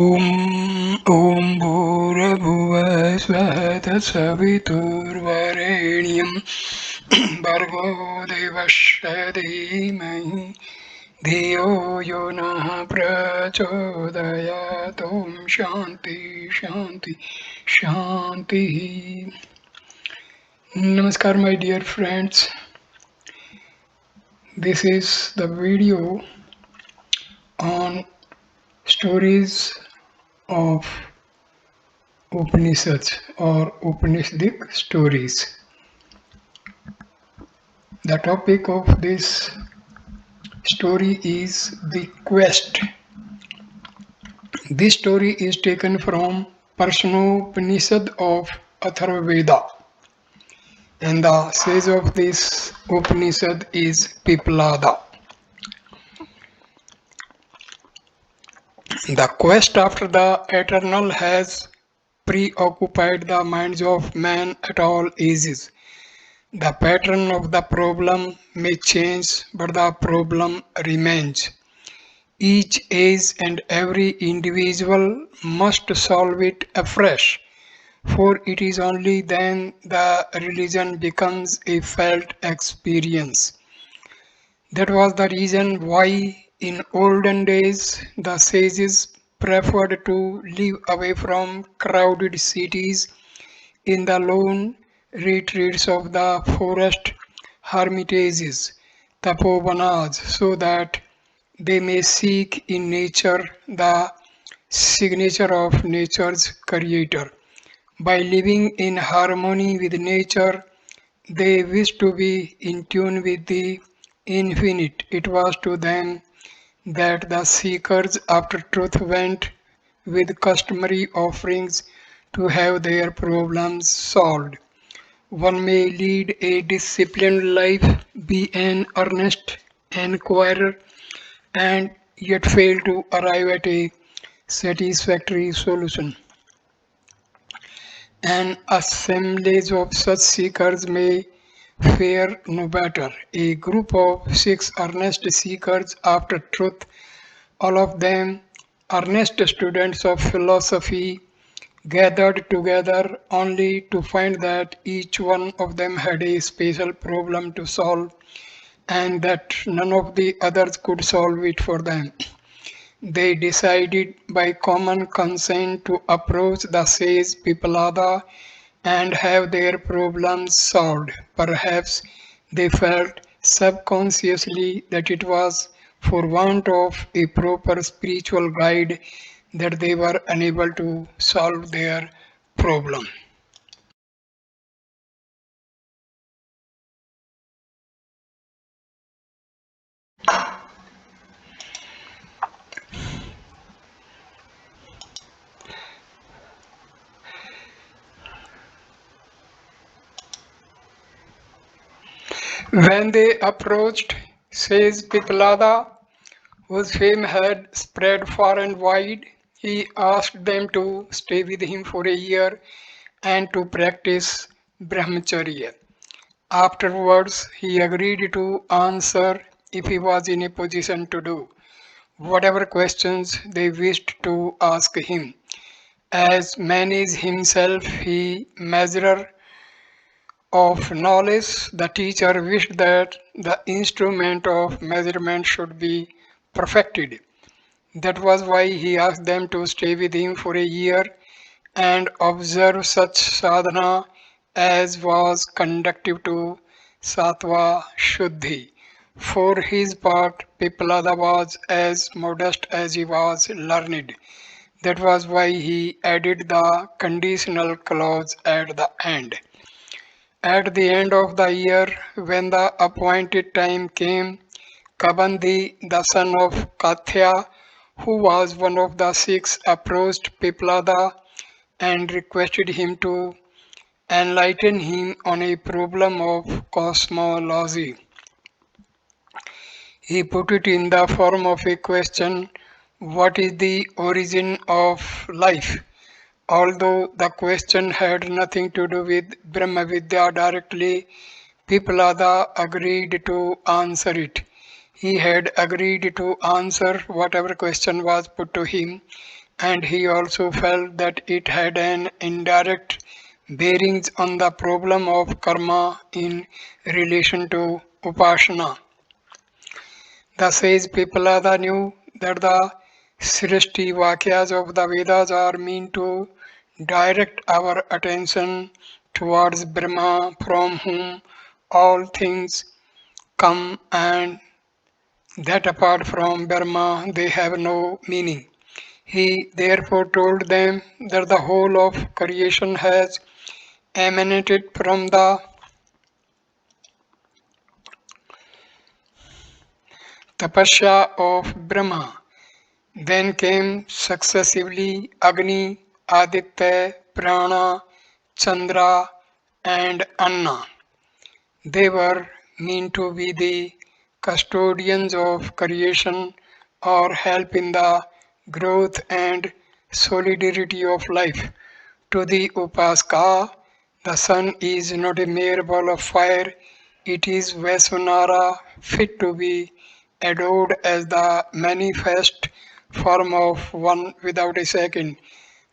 ॐ भूर्भुवः स्वः तत्सवितुर्वरेण्यं भर्गो देवस्य धीमहि धियो यो नः प्रचोदयात् ॐ शान्ति शान्ति शान्तिः. Namaskar my dear friends, this is the video on stories of Upanishads or Upanishadic stories. The topic of this story is the quest. This story is taken from Prashnopanishad of Atharva Veda, and the sage of this Upanishad is Pippalada. The quest after the eternal has preoccupied the minds of men at all ages. The pattern of the problem may change, but the problem remains. Each age and every individual must solve it afresh, for it is only then the religion becomes a felt experience. That was the reason why in olden days the sages preferred to live away from crowded cities in the lone retreats of the forest hermitages, tapovanas, so that they may seek in nature the signature of nature's creator. By living in harmony with nature, they wished to be in tune with the infinite. It was to them that the seekers after truth went with customary offerings to have their problems solved. One may lead a disciplined life, be an earnest inquirer, and yet fail to arrive at a satisfactory solution. An assemblage of such seekers may fare no better. A group of 6 earnest seekers after truth, all of them earnest students of philosophy, gathered together only to find that each one of them had a special problem to solve and that none of the others could solve it for them. They decided by common consent to approach the sage Pippalada and have their problems solved. Perhaps they felt subconsciously that it was for want of a proper spiritual guide that they were unable to solve their problem. When they approached, says Pippalada, whose fame had spread far and wide, he asked them to stay with him for a year and to practice Brahmacharya. Afterwards, he agreed to answer if he was in a position to do whatever questions they wished to ask him. As man is himself he measurer of knowledge, the teacher wished that the instrument of measurement should be perfected. That was why he asked them to stay with him for a year and observe such sadhana as was conducive to sattva shuddhi. For his part, Pippalada was as modest as he was learned. That was why he added the conditional clause at the end. At the end of the year, when the appointed time came, Kabandi, the son of Kathya, who was one of the 6, approached Pippalada and requested him to enlighten him on a problem of cosmology. He put it in the form of a question: what is the origin of life? Although the question had nothing to do with Brahmavidya directly, Pippalada agreed to answer it. He had agreed to answer whatever question was put to him and he also felt that it had an indirect bearings on the problem of karma in relation to upasana. The sage Pippalada knew that the Srishti Vakyas of the Vedas are meant to direct our attention towards Brahma, from whom all things come, and that apart from Brahma they have no meaning. He therefore told them that the whole of creation has emanated from the tapasya of Brahma. Then came successively Agni, Aditya, Prana, Chandra, and Anna. They were meant to be the custodians of creation or help in the growth and solidarity of life. To the Upaska, the sun is not a mere ball of fire, it is Vasunara fit to be adored as the manifest form of one without a second,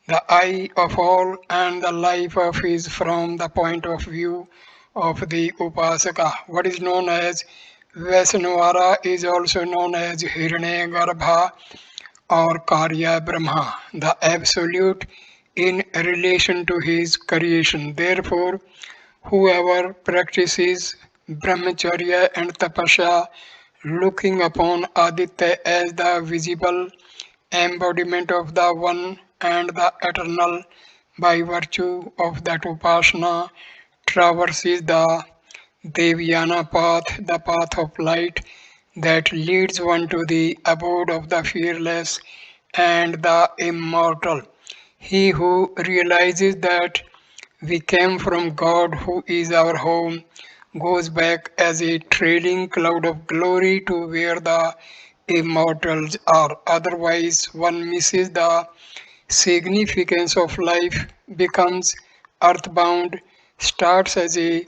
the eye of all and the life of his from the point of view of the Upasaka. What is known as Vasanvara is also known as Hiranyagarbha or Karya Brahma, the absolute in relation to his creation. Therefore, whoever practices brahmacharya and tapasya, looking upon Aditya as the visible embodiment of the One and the Eternal, by virtue of that upasana, traverses the Devyana path, the path of light that leads one to the abode of the fearless and the immortal. He who realizes that we came from God, who is our home, goes back as a trailing cloud of glory to where the immortals are. Otherwise, one misses the significance of life, becomes earthbound, starts as a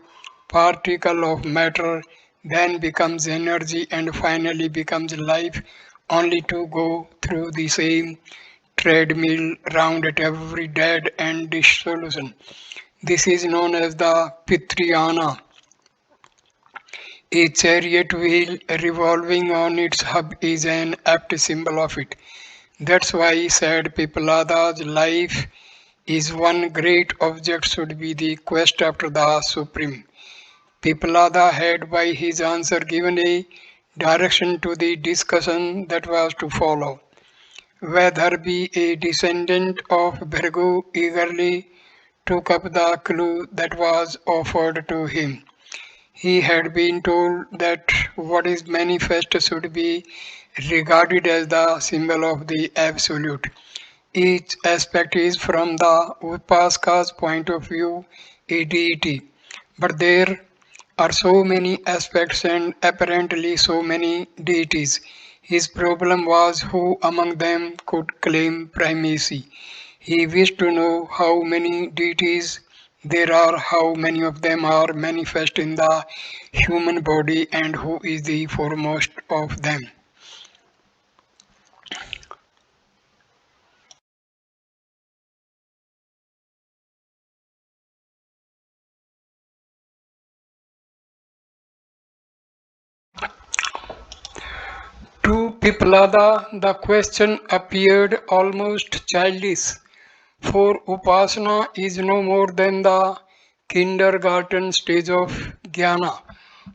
particle of matter, then becomes energy, and finally becomes life, only to go through the same treadmill round at every dead end dissolution. This is known as the Pitriyana, a chariot wheel revolving on its hub is an apt symbol of it. That's why said Pippalada's life is one great object should be the quest after the Supreme. Pippalada had by his answer given a direction to the discussion that was to follow. Whether be a descendant of Bhrigu eagerly took up the clue that was offered to him. He had been told that what is manifest should be regarded as the symbol of the Absolute. Each aspect is from the Upasaka's point of view a deity. But there are so many aspects and apparently so many deities. His problem was who among them could claim primacy. He wished to know how many deities there are, how many of them are manifest in the human body, and who is the foremost of them. To Pippalada, the question appeared almost childish, for Upasana is no more than the kindergarten stage of Jnana.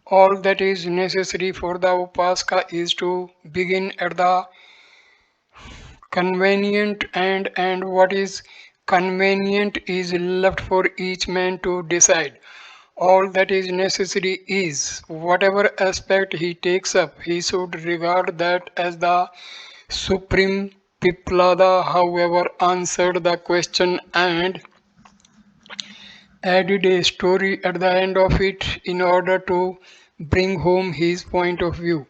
All that is necessary for the Upasaka is to begin at the convenient and what is convenient is left for each man to decide. All that is necessary is whatever aspect he takes up, he should regard that as the supreme. Piplada, however, answered the question and added a story at the end of it in order to bring home his point of view.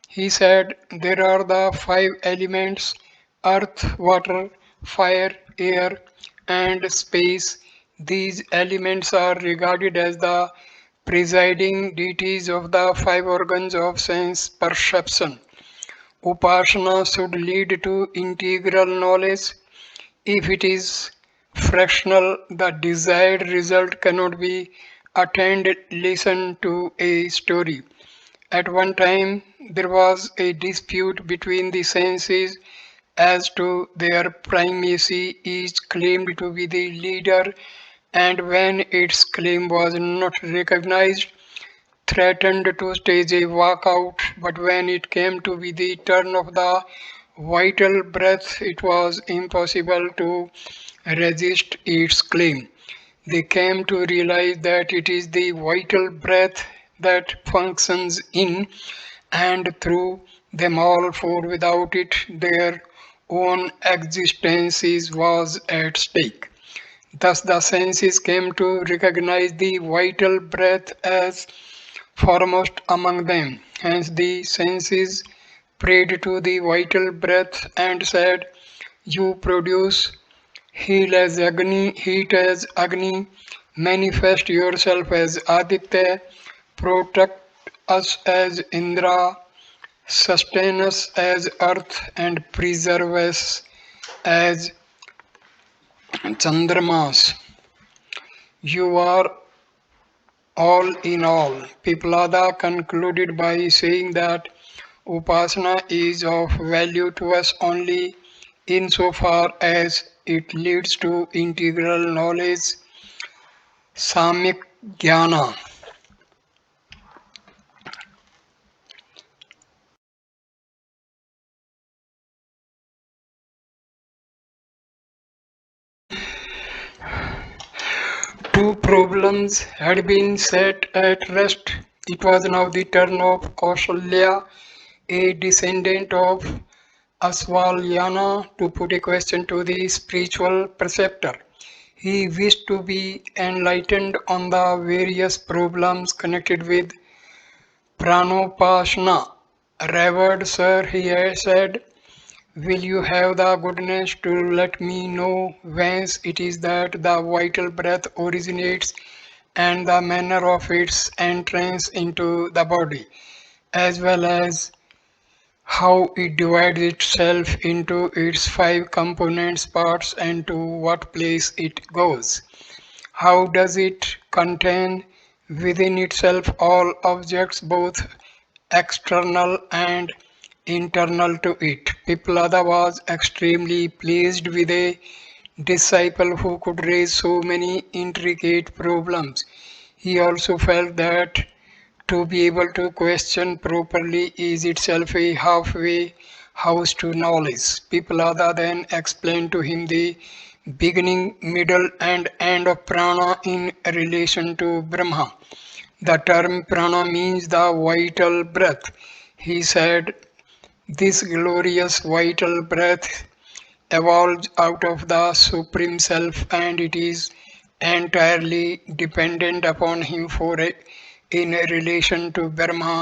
He said there are the five elements: earth, water, fire, air, and space. These elements are regarded as the presiding deities of the five organs of sense perception. Upasana should lead to integral knowledge. If it is fractional, the desired result cannot be attained. Listen to a story. At one time, there was a dispute between the senses as to their primacy. Each claimed to be the leader, and when its claim was not recognized, threatened to stage a walkout. But when it came to be the turn of the vital breath, it was impossible to resist its claim. They came to realize that it is the vital breath that functions in and through them all, for without it, their own existence was at stake. Thus, the senses came to recognize the vital breath as foremost among them. Hence, the senses prayed to the vital breath and said, "You produce heat as Agni, manifest yourself as Aditya, protect us as Indra, sustain us as Earth, and preserve us as Chandramas. You are all in all." Pippalada concluded by saying that Upasana is of value to us only insofar as it leads to integral knowledge, Samyak Jnana. Two problems had been set at rest. It was now the turn of Kausalya, a descendant of Asvalyana, to put a question to the spiritual preceptor. He wished to be enlightened on the various problems connected with Prasanopnishad. "Revered sir," he said, "will you have the goodness to let me know whence it is that the vital breath originates and the manner of its entrance into the body, as well as how it divides itself into its five components parts and to what place it goes? How does it contain within itself all objects, both external and internal to it?" Pippalada was extremely pleased with a disciple who could raise so many intricate problems. He also felt that to be able to question properly is itself a halfway house to knowledge. Pippalada then explained to him the beginning, middle, and end of prana in relation to Brahma. The term prana means the vital breath. He said, "This glorious vital breath evolves out of the Supreme Self, and it is entirely dependent upon Him for it. In relation to Brahma,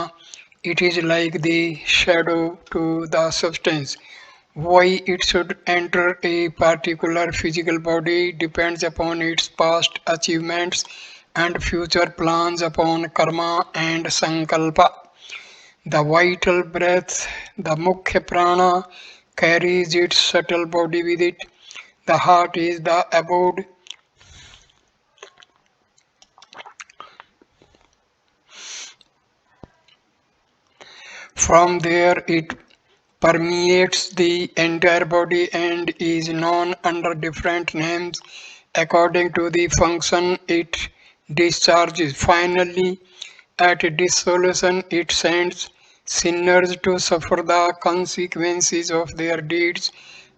it is like the shadow to the substance. Why it should enter a particular physical body depends upon its past achievements and future plans upon karma and sankalpa. The vital breath, the Mukhya prana, carries its subtle body with it. The heart is the abode. From there it permeates the entire body and is known under different names according to the function it discharges. Finally, at dissolution, it sends sinners to suffer the consequences of their deeds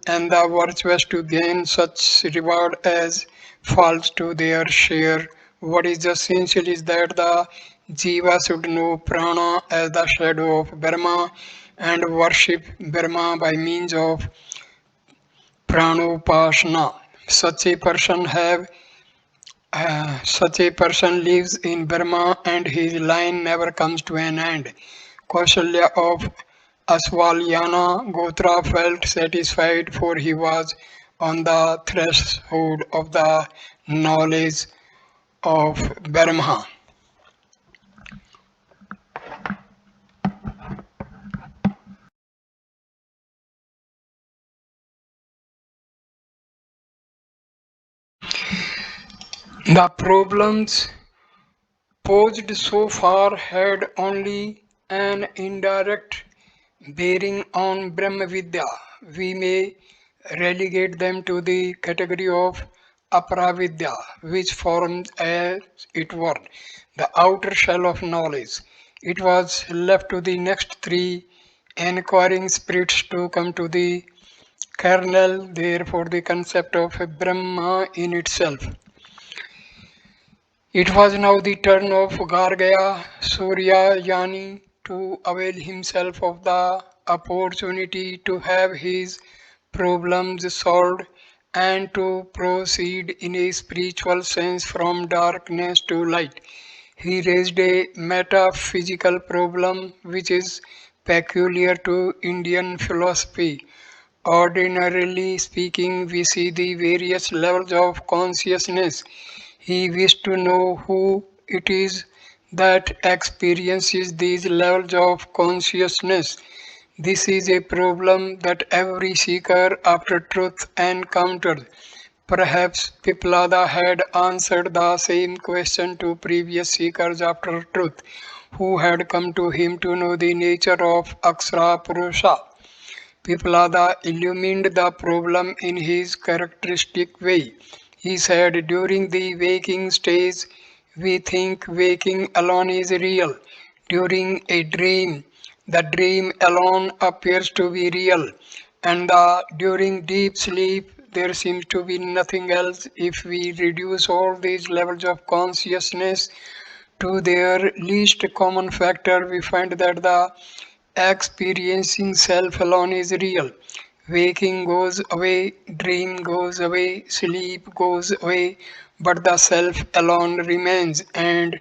and the virtuous to gain such reward as falls to their share. What is essential is that the Jiva should know prana as the shadow of Brahma and worship Brahma by means of Prasnopaniṣad. Such a person lives in Burma and his line never comes to an end. Kausalya of Asvalyana Gotra felt satisfied, for he was on the threshold of the knowledge of Brahma. The problems posed so far had only an indirect bearing on Brahmavidya. We may relegate them to the category of Aparavidya, which forms, as it were, the outer shell of knowledge. It was left to the next three inquiring spirits to come to the kernel, therefore, the concept of Brahma in itself. It was now the turn of Gargaya Suryayani to avail himself of the opportunity to have his problems solved and to proceed in a spiritual sense from darkness to light. He raised a metaphysical problem which is peculiar to Indian philosophy. Ordinarily speaking, we see the various levels of consciousness. He wished to know who it is that experiences these levels of consciousness. This is a problem that every seeker after truth encountered. Perhaps Pippalada had answered the same question to previous seekers after truth, who had come to him to know the nature of Aksara Purusha. Pippalada illumined the problem in his characteristic way. He said, during the waking stage, we think waking alone is real. During a dream, the dream alone appears to be real. And during deep sleep, there seems to be nothing else. If we reduce all these levels of consciousness to their least common factor, we find that the experiencing self alone is real. Waking goes away, dream goes away, sleep goes away, but the self alone remains and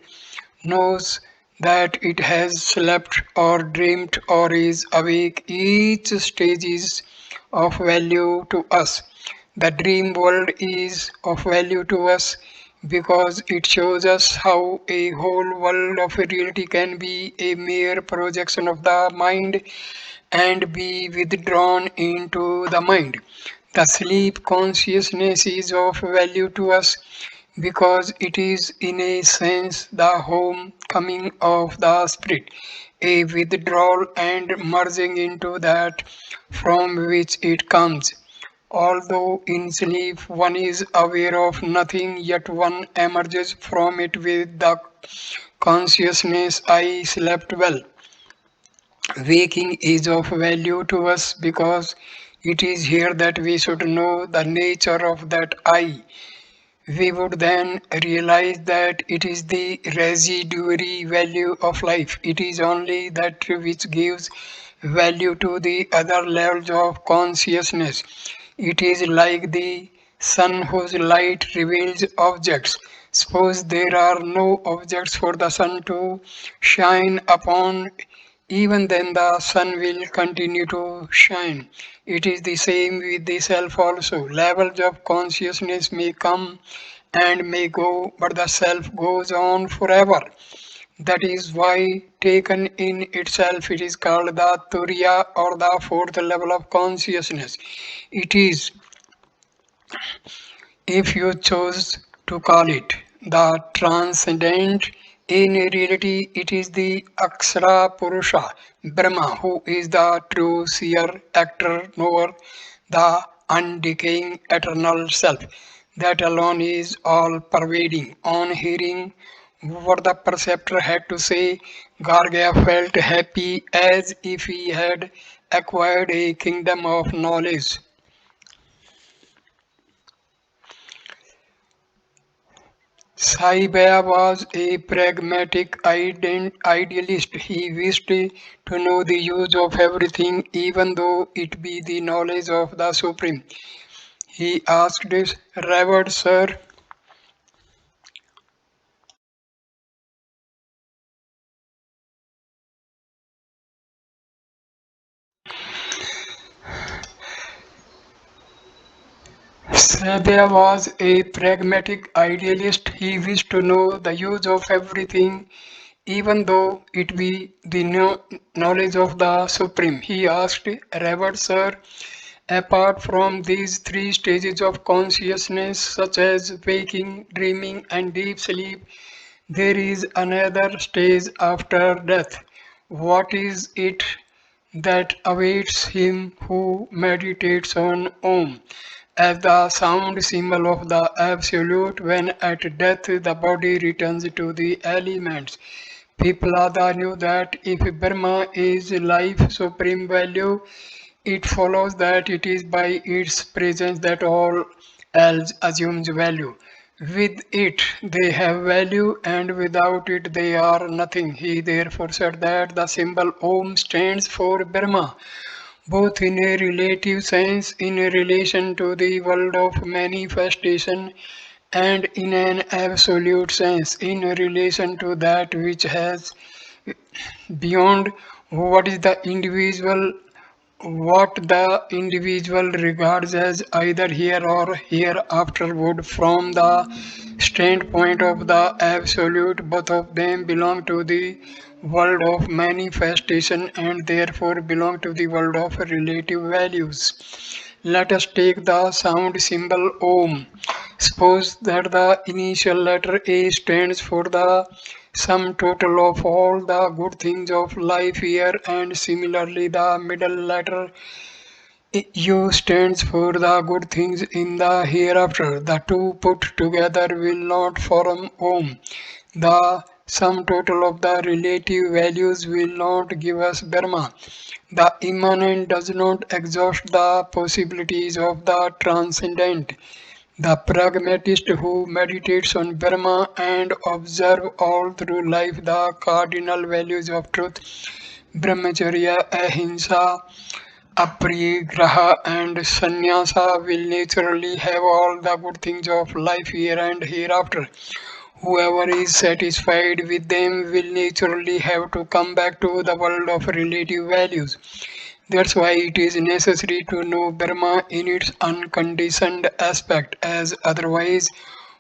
knows that it has slept or dreamed or is awake. Each stage is of value to us. The dream world is of value to us because it shows us how a whole world of reality can be a mere projection of the mind and be withdrawn into the mind. The sleep consciousness is of value to us because it is in a sense the homecoming of the spirit, a withdrawal and merging into that from which it comes. Although in sleep one is aware of nothing, yet one emerges from it with the consciousness I slept well. Waking is of value to us because it is here that we should know the nature of that I. We would then realize that it is the residuary value of life. It is only that which gives value to the other levels of consciousness. It is like the sun whose light reveals objects. Suppose there are no objects for the sun to shine upon, even then the sun will continue to shine. It is the same with the self also. Levels of consciousness may come and may go, but the self goes on forever. That is why, taken in itself, it is called the Turiya or the fourth level of consciousness. It is, if you chose to call it, the transcendent. In reality, it is the Aksara Purusha, Brahma, who is the true seer, actor, knower, the undecaying eternal self. That alone is all pervading. On hearing what the preceptor had to say, Gargya felt happy as if he had acquired a kingdom of knowledge. Saibaya was a pragmatic idealist. He wished to know the use of everything, even though it be the knowledge of the Supreme. He asked his revered sir, Saibaya was a pragmatic idealist. He wished to know the use of everything, even though it be the knowledge of the Supreme. He asked, revered sir, Apart from these three stages of consciousness, such as waking, dreaming, and deep sleep, there is another stage after death. What is it that awaits him who meditates on Om as the sound symbol of the Absolute? When at death the body returns to the elements? Pippalada knew that if Brahma is life supreme value, it follows that it is by its presence that all else assumes value. With it they have value, and without it they are nothing. He therefore said that the symbol Om stands for Brahma, both in a relative sense in relation to the world of manifestation, and in an absolute sense in relation to that which has beyond what is the individual, what the individual regards as either here or hereafterward. From the standpoint of the absolute, both of them belong to the world of manifestation and therefore belong to the world of relative values. Let us take the sound symbol Om. Suppose that the initial letter A stands for the sum total of all the good things of life here, and similarly the middle letter U stands for the good things in the hereafter. The two put together will not form Om. The sum total of the relative values will not give us Brahma. The immanent does not exhaust the possibilities of the transcendent. The pragmatist who meditates on Brahma and observes all through life the cardinal values of truth, brahmacharya, ahimsa, aparigraha, and sannyasa will naturally have all the good things of life here and hereafter. Whoever is satisfied with them will naturally have to come back to the world of relative values. That's why it is necessary to know Brahma in its unconditioned aspect, as otherwise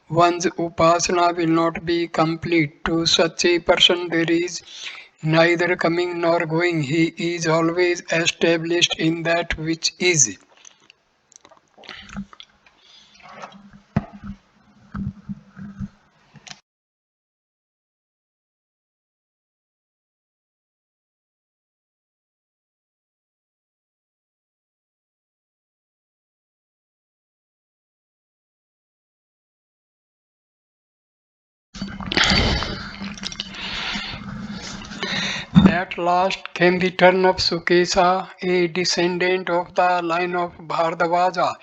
one's upasana will not be complete. To such a person there is neither coming nor going. He is always established in that which is. At last came the turn of Sukesa, a descendant of the line of Bhardvaja.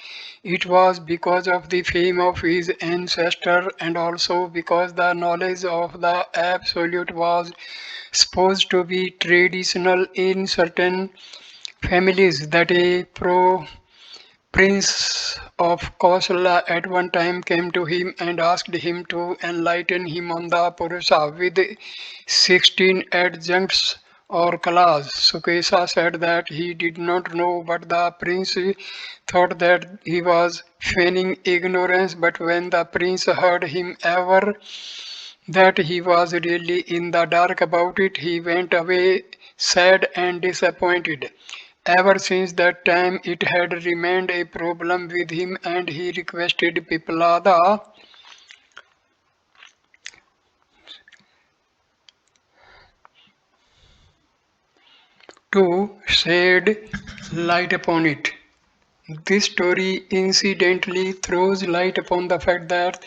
It was because of the fame of his ancestor and also because the knowledge of the Absolute was supposed to be traditional in certain families that a prince of Kosala at one time came to him and asked him to enlighten him on the Purusha with 16 adjuncts or kalas. Sukesa said that he did not know, but the prince thought that he was feigning ignorance. But when the prince heard him ever that he was really in the dark about it, he went away sad and disappointed. Ever since that time, it had remained a problem with him, and he requested Pippalada to shed light upon it. This story incidentally throws light upon the fact that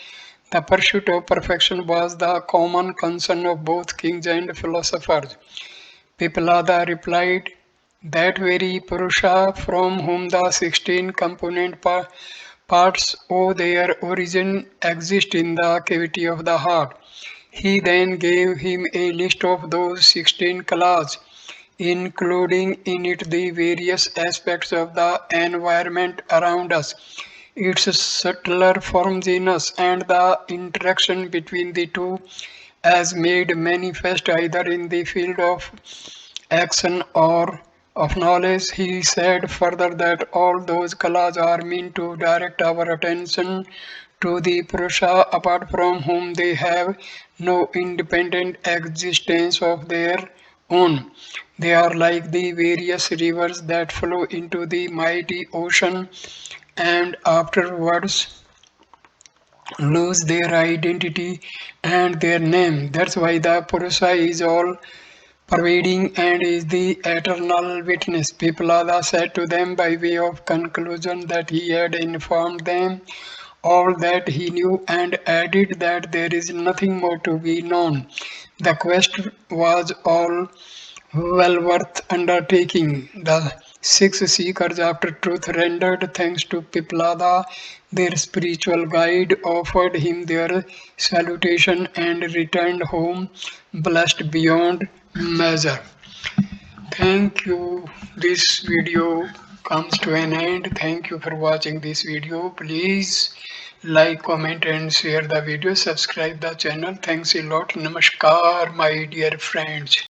the pursuit of perfection was the common concern of both kings and philosophers. Pippalada replied, that very Purusha from whom the 16 component parts owe their origin exist in the cavity of the heart. He then gave him a list of those 16 kalas, including in it the various aspects of the environment around us, its subtler forms in us, and the interaction between the two as made manifest either in the field of action or of knowledge. He said further that all those kalas are meant to direct our attention to the Purusha, apart from whom they have no independent existence of their own. They are like the various rivers that flow into the mighty ocean and afterwards lose their identity and their name. That's why the Purusha is all pervading and is the eternal witness. Pippalada said to them by way of conclusion that he had informed them all that he knew and added that there is nothing more to be known. The quest was all well worth undertaking. The six seekers after truth rendered thanks to Pippalada, their spiritual guide, offered him their salutation and returned home blessed beyond measure. Thank you. This video comes to an end. Thank you for watching this video. Please like, comment and share the video. Subscribe the channel. Thanks a lot. Namaskar, my dear friends.